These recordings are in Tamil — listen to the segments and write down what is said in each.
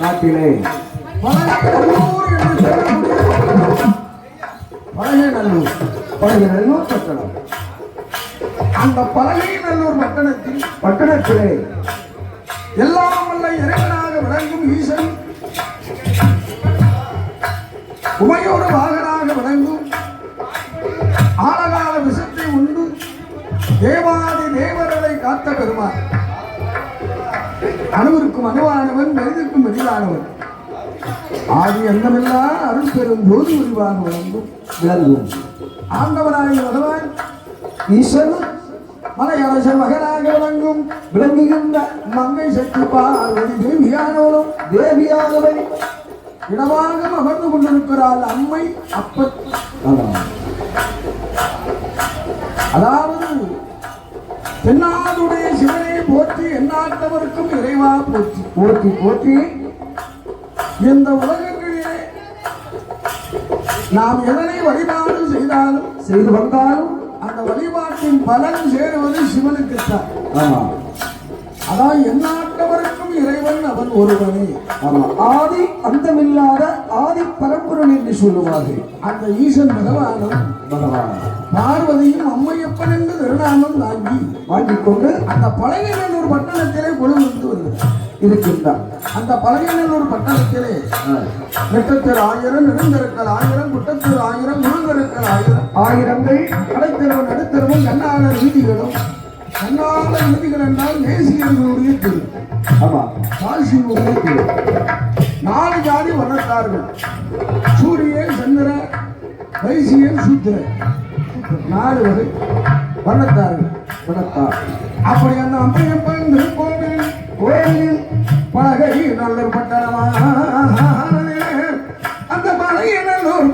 நாட்டிலே பழகைநல்லூர் பட்டணம். அந்த பழகைநல்லூர் பட்டணத்திலே எல்லாம் வல்ல இறைவனாக விளங்கும் ஈசன், உமையோடு வாகனாக விளங்கும் ஆழகால விஷத்தை உண்டு தேவாதி தேவர்களை காத்த பெருமான், அணுவிற்கும் அணுவானவன், மனிதனுக்கும் மனிதானவன், ஆதி அந்தமில்லா அருள் பெரும் ஜோதி உருவாக விளங்கும் ஆண்டவனாகிய பகவான் ஈசன் மலையரசன் மகனாக விளங்குகின்ற மங்கை சக்தி பார்வதி தேவியானவள் இடமாக அமர்ந்து கொண்டிருக்கிறாள் அம்மை அப்பன். அதாவது தென்னாடுடைய சிவனை போற்றி எந்நாட்டவருக்கும் இறைவா போற்றி போற்றி போற்றி. இந்த உலகங்களிலே நாம் எதனை வழிபாடு செய்து வந்தாலும் அந்த வழிபாட்டின் பலன் சேருவது சிவனுக்குத்தான். அதான் எந்நாட்டவருக்கும் இறைவன் அவன் ஒருவனே. ஆதி அந்தமில்லாத ஆதி பரம்பொருள் என்று சொல்லுவார்கள். அந்த ஈசன் பகவானும் பார்வதியும் அம்மையப்பன் என்று திருநாமம் வாங்கிக் கொண்டு அந்த பழகைநல்லூர் பட்டணத்திலே கொழுந்து இருக்கின்றார். அந்த பழகைநல்லூர் பட்டணத்திலே நெட்டத்தில் 1000, நெடுந்தருக்கள் 1000, குட்டத்தில் 1000, முருங்கருக்கள் 1000, ஆயிரங்கள் கடைத்தெருவும் நடுத்தரவும் கண்ணாளர் வீதிகளும். கண்ணாளர் வீதிகள் என்றால் தேசியர்களுடைய திரு, காசியுடைய திரு. 4 ஜாதி வர்ணத்தார்கள், சூரியன், சந்திரன், வைசியன், சூத்திரன், 4 வகை வர்ணத்தார்கள். அப்படி அந்த அம்மையப்பன் திருக்கோவில் கோயிலில் பழகைநல்லூர் பட்டணமான அந்த பழகைநல்லூர்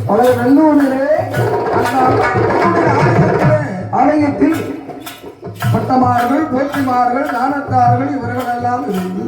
பழகைநல்லூரிலே ஆலயத்தில் பட்டமார்கள், போற்றிமார்கள், தானத்தார்கள் இவர்கள் எல்லாம் இருந்து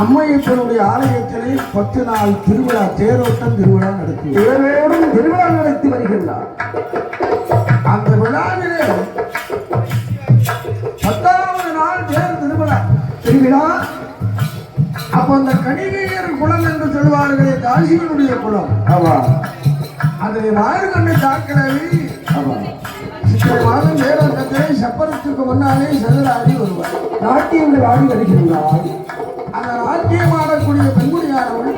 அம்மையப்பனுடைய ஆலயத்திலே 10 நாள் திருவிழா, தேரோட்டம் திருவிழா நடத்தி வருகின்றார். அந்த விழாவிலே 10வது நாள் தேர் திருவிழா. அப்ப அந்த கணிகையர் குளம் என்று சொல்வார்களே, காசியினுடைய குளம், அதில் மாறுகண்ணை தாக்கலவி சித்திரை மாதம் வேறத்திலே சப்பரத்துக்கு முன்னாலே செல்லாடி வருவார். நாட்டியங்கள் ஆடி வருகின்றார். அந்த நாட்டியம் ஆடக்கூடிய பெண்குடியானவள்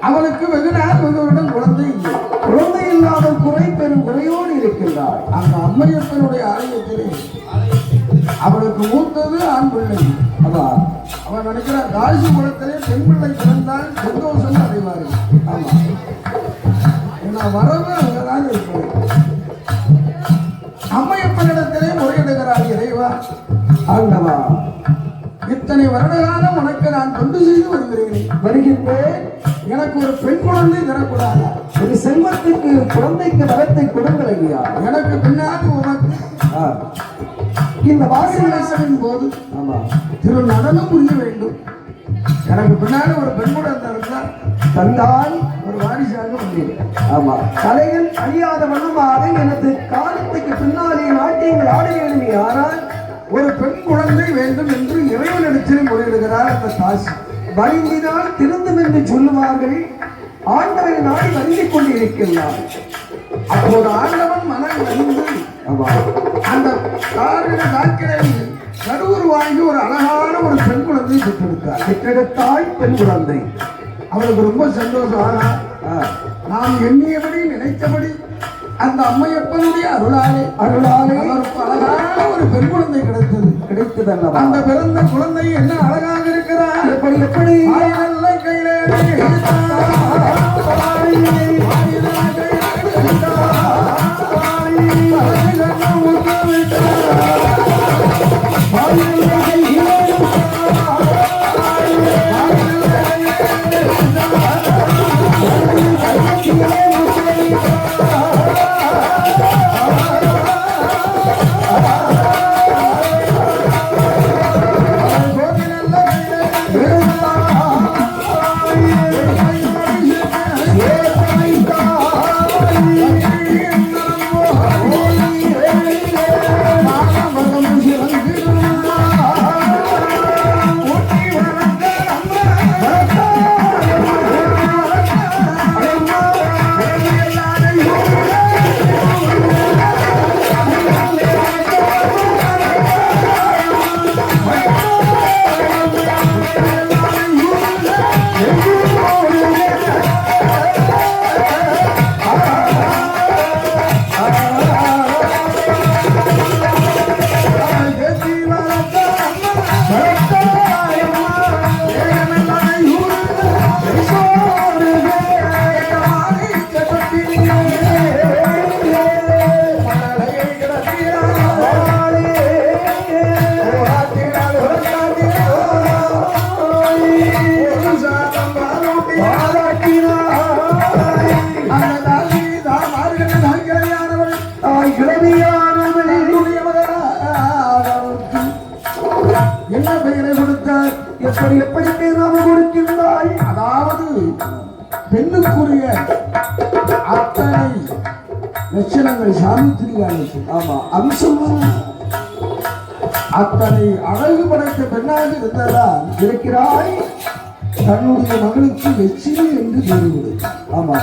அவளுக்கு வெகு நாள் வெகு வருடம் குழந்தை இல்லை. குழந்தை இல்லாத குறை பெரும் குறையோடு இருக்கின்றாய். அந்த அம்மையப்பனுடைய ஆலயத்திலே அவளுக்கு மூத்தது ஆண் பிள்ளை. அதான் அவன் நினைக்கிறான் காசி குளத்திலே பெண் பிள்ளை பிறந்தால் சந்தோஷம் அடைவார்கள். ஆமா, ஏன்னா வரவு அங்கதான் இருப்பது. அம்மையப்பனிடத்திலே முறையிடுகிறார், இறைவா ஆண்டவா, இத்தனை வருடகாலம் உனக்கு நான் தொண்டு செய்து வருகின்றேன். எனக்கு ஒரு பெண் குழந்தை தரக்கூடாதா? ஒரு செல்வத்துக்கு குழந்தைக்கு வரத்தை கொடுங்கள் ஐயா. எனக்கு பின்னாடி உனக்கு இந்த வாசனை வாசலின் போது ஆமா திரு நடனம் புரிய வேண்டும். எனக்கு பின்னாடி ஒரு பெண் குழந்தை இருந்தால் தந்தால் ஒரு வாரிசாக வந்தீங்க. ஆமா, கலைகள் அழியாத வண்ணமாக எனது காலத்துக்கு பின்னாலே நாட்டியங்கள் ஆட வேண்டும். யாரால் ஒரு பெண் குழந்தை வேண்டும் என்று இறைவனிடத்தில் முறையிடுகிறார் அந்த தாசி. வருந்தினால் திருந்தும் என்று சொல்லுவார்கள். ஆண்டவரை நாடி வருந்திக் கொண்டிருக்கிறார். அப்போது ஆண்டவன் மனம் அறிந்து அந்த காக்கிரை கருவுரு வாங்கி ஒரு அழகான ஒரு பெண் குழந்தை பெற்றெடுத்தார். பெற்றெடுத்தால் பெண் குழந்தை. அவளுக்கு ரொம்ப சந்தோஷம். ஆனா நாம் எண்ணியபடி நினைத்தபடி அந்த அம்மையப்பனுடைய அருளாலே அவருக்கு அழகான ஒரு பெண் குழந்தை கிடைத்தது அல்லவா? அந்த பிறந்த குழந்தை என்ன அழகாக இருக்கிறார். எப்படி நல்ல கையிலே என்ன பெயரை கொடுத்தார்? எப்படி பேராம கொடுக்கின்றாய்? அதாவது பெண்ணுக்குரிய அத்தனை லட்சணங்கள் சாவித்திரியால் ஆமா அம்சமும் அத்தனை அழகு படைத்த பெண்ணாக இருந்ததால் இருக்கிறாய். தன்னுடைய மகளுக்கு லட்சுமி என்று தெரிவிடு. ஆமா,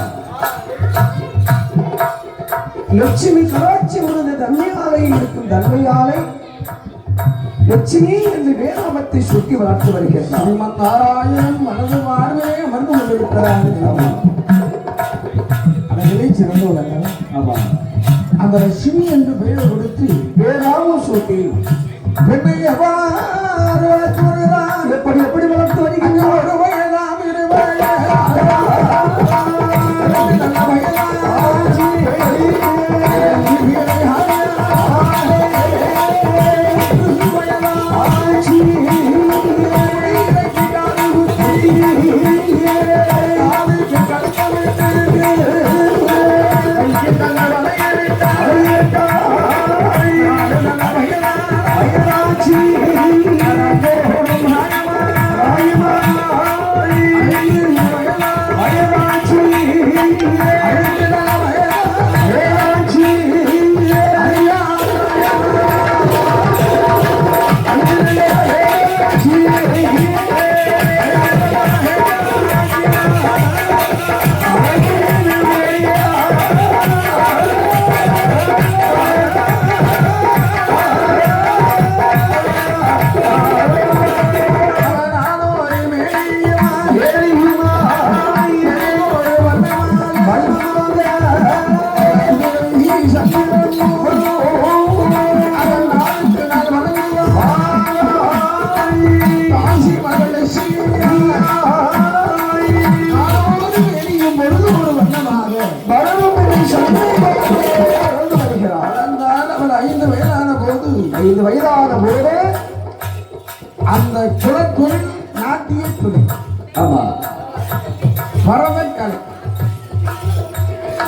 லட்சுமி கராட்சி உனது தன்மையாலை இருக்கும். தன்மையாலை லட்சுமி என்று வேதாமத்தை சுட்டி வளர்த்து வருகிறார். ஸ்ரீமன் நாராயணன் மனது வாழ்வே அமர்ந்து கொண்டிருக்கிறார். அழகிலே சிறந்தவர்கள். ஆமா, அந்த லட்சுமி என்று பெயர் கொடுத்து வேதாவும் சுட்டி பெண்ணை எவ்வாறு வளர்த்து வருகிறார்? எப்படி வளர்த்து வருகிறார்? ஒரு வயதாம் இருவய ஆ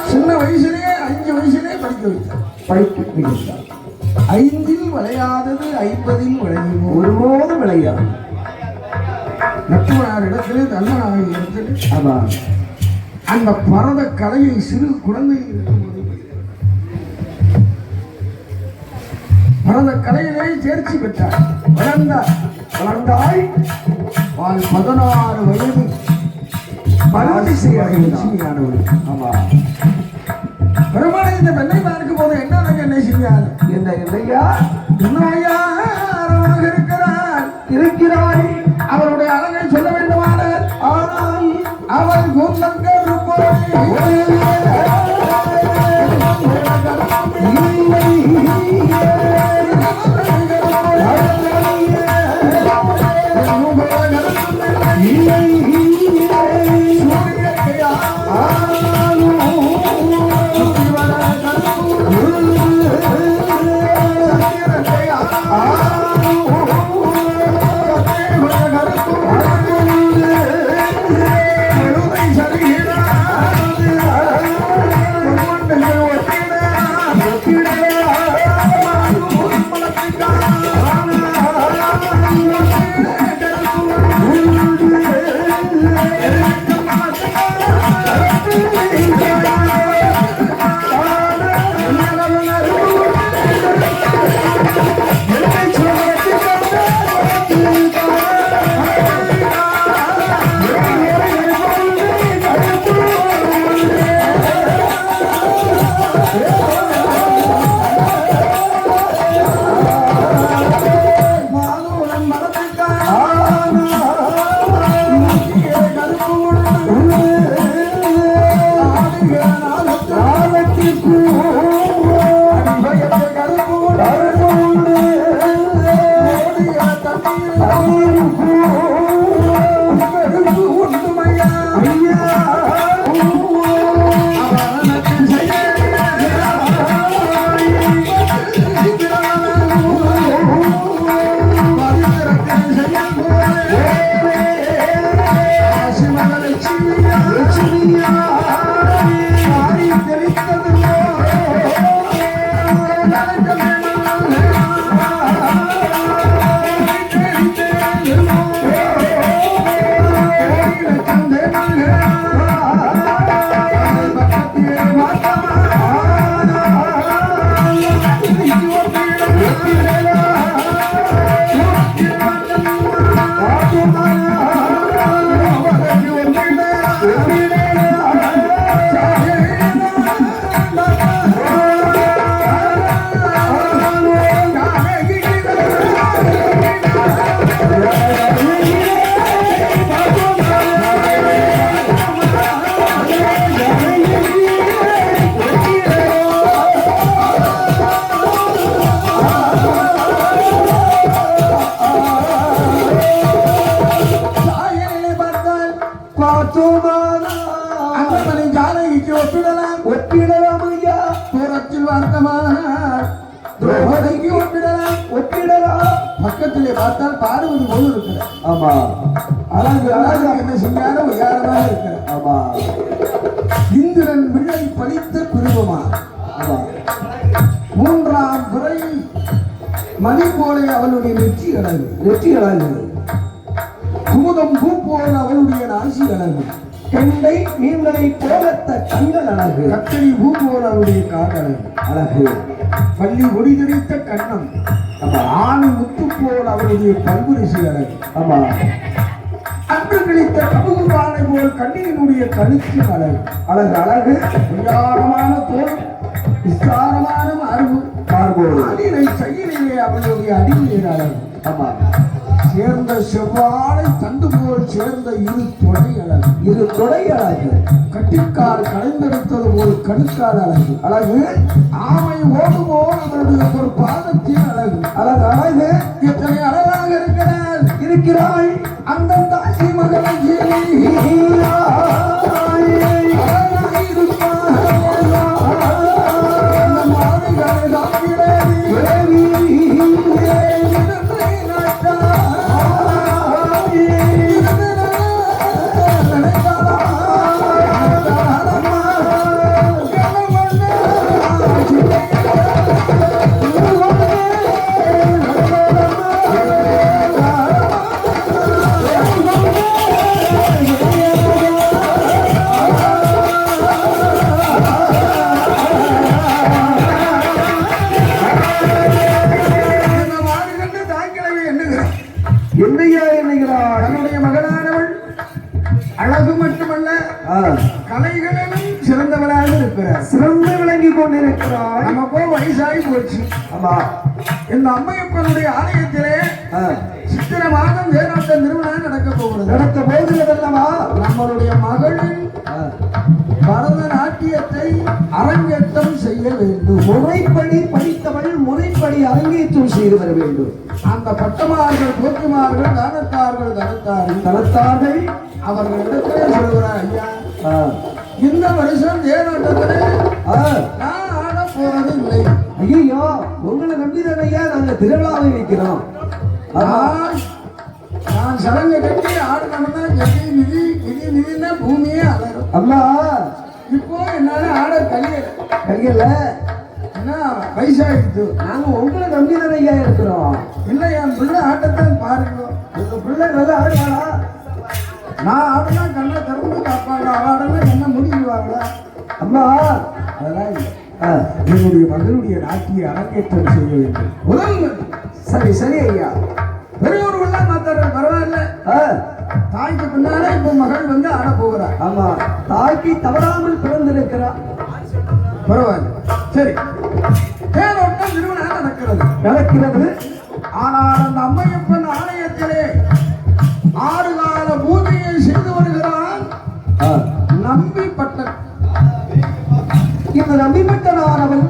சின்ன வயசுலயே 5 வயசுலயே படிக்க வைத்தார். படிக்க வைத்தார். 5இல் விளையாதது 50இல் விளையும். ஒருபோதும் விளையாது. லட்சுமணார் இடத்திலே தன்மனாக இடத்திலே ஆமா அந்த பரத கலையை சிறு குழந்தை இருக்கும்போது பரத கலையிலே தேர்ச்சி பெற்றார். வளர்ந்தாள் 16 வயது லட்சுமியானவள். ஆமா பெருமாளை இந்த பெண்ணை பார்க்கும் போது என்ன செய்யார்? என்னையா என்னையா அரவணாக இருக்கிறாள். அவருடைய அழகை சொல்ல வேண்டுமானார். ஆனால் அவள் கூந்தங்கள் ஒப்பிடலாம் ஐயா. தூரத்தில் வார்த்தமானார் திரௌபதிக்கு ஒப்பிடலாம். பக்கத்திலே பார்த்தால் பார்வதி போல இருக்கிறார். ஆமா அழகு அழகு என்ன செஞ்சாலும் உயரமாக இருக்கிறார். ஆமா இந்திரன் விழை பழித்த குருவமா. ஆமா 3ஆம் பிறை மணி போல அவளுடைய நெற்றி அழகு. குமுதம் பூ போல அவளுடைய நாசி அழகு. கெண்டை மீன்களை போலத்த கண்கள் அழகு. கத்தரி பூ போல அவருடைய காதல் அழகு. பள்ளி ஒளி தெரித்த கண்ணம். ஆணி முத்து போல் அவருடைய பல்புரிசி அழகு. ஆமா அன்று கிடைத்த கமுகு பானை போல் கண்ணியினுடைய கழுத்து அழகு. அழகு விசாரமான தோல், விசாரமான மார்போடு அடியை செயலிலே அவளுடைய அடிநீர் அழகு. ஆமா சேர்ந்த செவ்வாழை தண்டு போல் சேர்ந்த இரு தொடை அழகு. கட்டிக்கால் கலைந்தெடுத்தது போல் கடுக்கால் அழகு. ஆமை ஓடு போல் அவருடைய ஒரு பாதத்தின் அழகு. எத்தனை அழகாக இருக்கிறாள் அந்த தாசி மகளை இருக்கிறார், சிறந்து விளங்கி கொண்டிருக்கிறாய். நமக்கோ வயசாகி போச்சு. ஆமா. இந்த அம்மையப்பனுடைய ஆலயத்திலே சித்திரை மாதம் வேறாட்ட நிறுவனம் நடக்க போகிறது. நடக்க போகிறதல்லவா? நம்மளுடைய மகளின் பரதநாட்டியத்தை அரங்கேற்றம் செய்ய வேண்டும். முறைப்படி படித்தவள் முறைப்படி அரங்கேற்றம் செய்து வர வேண்டும். அந்த பட்டமார்கள் போக்குமார்கள் தனத்தார்கள் அவர்களிடத்திலே சொல்கிறார், ஐயா இந்த வருஷம் தேரோட்டத்திலே நான் ஆட போறது இல்லை. ஐயோ, உங்களை நம்பிதான் ஐயா நாங்க திருவிழாவை வைக்கிறோம். நான் சடங்கு கட்டி ஆடணும்னா கட்டி நிதினா பூமியே அலரும். அம்மா இப்போ என்னால ஆட கல்யல ஏன்னா வயசாயிடுச்சு. நாங்க உங்களை நம்பிதான் ஐயா இருக்கிறோம். இல்லை, என் பிள்ளை ஆட்டத்தான் பாருங்க. உங்க பிள்ளை நல்லா ஆடுவாளா? நான் ஆடுனா கண்ணை திறந்து காப்பாங்க, ஆடுனா கண்ணை முடிவாங்க. அம்மா அதெல்லாம் இல்லை. என்னுடைய மகளுடைய நாட்டிய அரங்கேற்றம் செய்ய வேண்டும். முதல் சரி சரி ஐயா. பெரியவர்கள்லாம் மாத்தாரு பரவாயில்ல. தாய்க்கு பின்னாலே இப்ப மகள் வந்து ஆட போகிறார். ஆமா, தாய்க்கு தவறாமல் பிறந்திருக்கிறார். பரவாயில்ல. சரி, தேரோட்டம் நிறுவனம் நடக்கிறது. ஆனால் அந்த அம்மையப்பன் ஆலயத்திலே 6 கால பூஜையை செய்து வருகிறான் நம்பிப்பட்டன். இந்த நம்பிப்பட்டனானவன்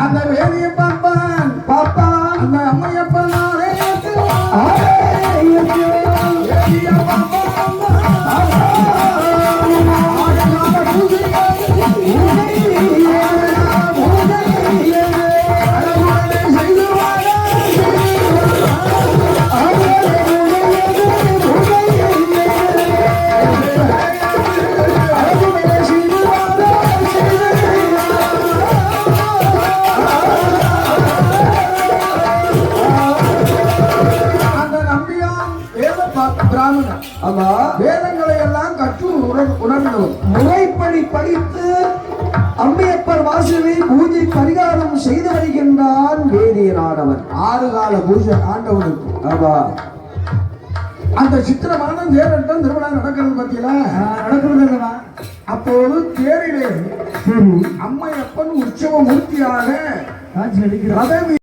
அந்த வேதியை பார்ப்பான் அந்த அம்மையப்பன் ஆலயத்தில் வேதங்களை எல்லாம் கற்று உணர்ந்தவர். முறைப்படி படித்து அம்மையப்பர் வாசலை பூஜை பரிகாரம் செய்து வருகின்றான் வேதியனானவன். 6 கால பூஜை ஆண்டவனுக்கு. ஆமா. அந்த சித்திர மாதம் தேரோட்டம் திருவிழா நடக்கிறது பத்தியில நடக்கிறது. அப்போது தேரிலே அம்மையப்பன் உற்சவ மூர்த்தியாக